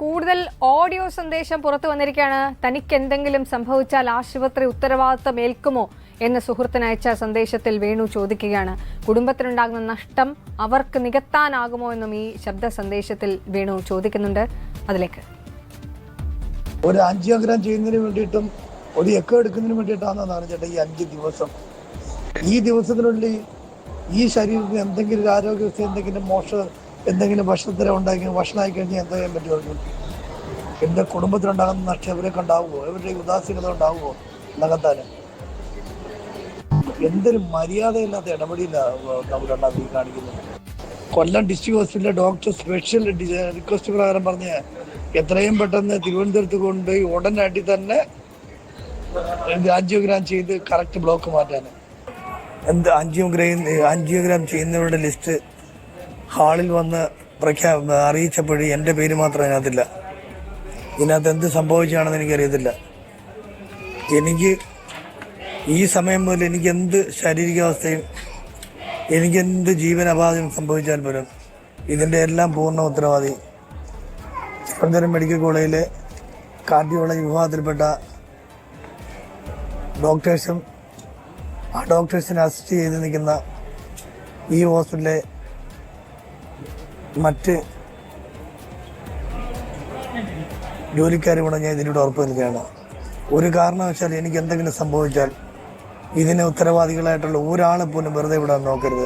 കൂടുതൽ ഓഡിയോ സന്ദേശം പുറത്തു വന്നിരിക്കുകയാണ്. തനിക്ക് എന്തെങ്കിലും സംഭവിച്ചാൽ ആശുപത്രി ഉത്തരവാദിത്തം ഏൽക്കുമോ എന്ന് സുഹൃത്തിനയച്ച സന്ദേശത്തിൽ വേണു ചോദിക്കുകയാണ്. കുടുംബത്തിനുണ്ടാകുന്ന നഷ്ടം അവർക്ക് നികത്താനാകുമോ എന്നും ഈ ശബ്ദ സന്ദേശത്തിൽ വേണു ചോദിക്കുന്നുണ്ട്. അതിലേക്ക് ഒരു ആൻജിയോഗ്രാം ചെയ്യുന്നതിന് വേണ്ടിയിട്ടും ഒരു എക്കോ എടുക്കുന്നതിന് വേണ്ടിയിട്ടാണെന്നാണ് ചേട്ടാ ഈ 5 ദിവസം. ഈ ദിവസത്തിനുള്ളിൽ ഈ ശരീരത്തിന് എന്തെങ്കിലും ആരോഗ്യവസ്ഥ എന്തെങ്കിലും എന്തെങ്കിലും ഭക്ഷണത്തിലും ഉണ്ടാക്കി ഭക്ഷണമായി കഴിഞ്ഞാൽ എന്താ ചെയ്യാൻ പറ്റുമോ? എൻ്റെ കുടുംബത്തിനുണ്ടാകുന്ന നഷ്ടം ഇവരൊക്കെ ഉണ്ടാവുമോ? ഇവരുടെ ഉദാസീനത ഉണ്ടാവുമോ നികത്താൻ? എന്തൊരു മര്യാദയില്ലാത്ത ഇടപെടിയില്ല നമ്മുടെ കാണിക്കുന്നത്. കൊല്ലം ഡിസ്ട്രിക്ട് ഹോസ്പിറ്റലിലെ ഡോക്ടർ സ്പെഷ്യൽ റിക്വസ്റ്റ് പ്രകാരം പറഞ്ഞ എത്രയും പെട്ടെന്ന് തിരുവനന്തപുരത്ത് കൊണ്ടുപോയി ഉടനടി തന്നെ ആൻജിയോഗ്രാം ചെയ്ത് കറക്റ്റ് ബ്ലോക്ക് മാറ്റാൻ. ആൻജിയോഗ്രാം ചെയ്യുന്നവരുടെ ലിസ്റ്റ് ഹാളിൽ വന്ന് അറിയിച്ചപ്പോഴും എൻ്റെ പേര് മാത്രം അതിനകത്തില്ല. ഇതിനകത്ത് എന്ത് സംഭവിച്ചാണെന്ന് എനിക്കറിയത്തില്ല. എനിക്ക് ഈ സമയം മുതൽ എനിക്ക് എന്ത് ശാരീരികാവസ്ഥയും എനിക്കെന്ത് ജീവനപാതയും സംഭവിച്ചാൽ പോലും ഇതിൻ്റെ എല്ലാം പൂർണ്ണ ഉത്തരവാദി തിരുവനന്തപുരം മെഡിക്കൽ കോളേജിലെ കാർഡിയോളജി വിഭാഗത്തിൽപ്പെട്ട ഡോക്ടേഴ്സും ആ ഡോക്ടേഴ്സിനെ അസിസ്റ്റ് ചെയ്ത് നിൽക്കുന്ന ഈ ഹോസ്പിറ്റലിലെ മറ്റ് ജോലിക്കാരും കൂടെ ഞാൻ ഇതിലൂടെ ഉറപ്പ് നൽകുകയാണ്. ഒരു കാരണവശാൽ എനിക്ക് എന്തെങ്കിലും സംഭവിച്ചാൽ ഇതിന് ഉത്തരവാദികളായിട്ടുള്ള ഒരാളെ പോലും വെറുതെ വിടാൻ നോക്കരുത്.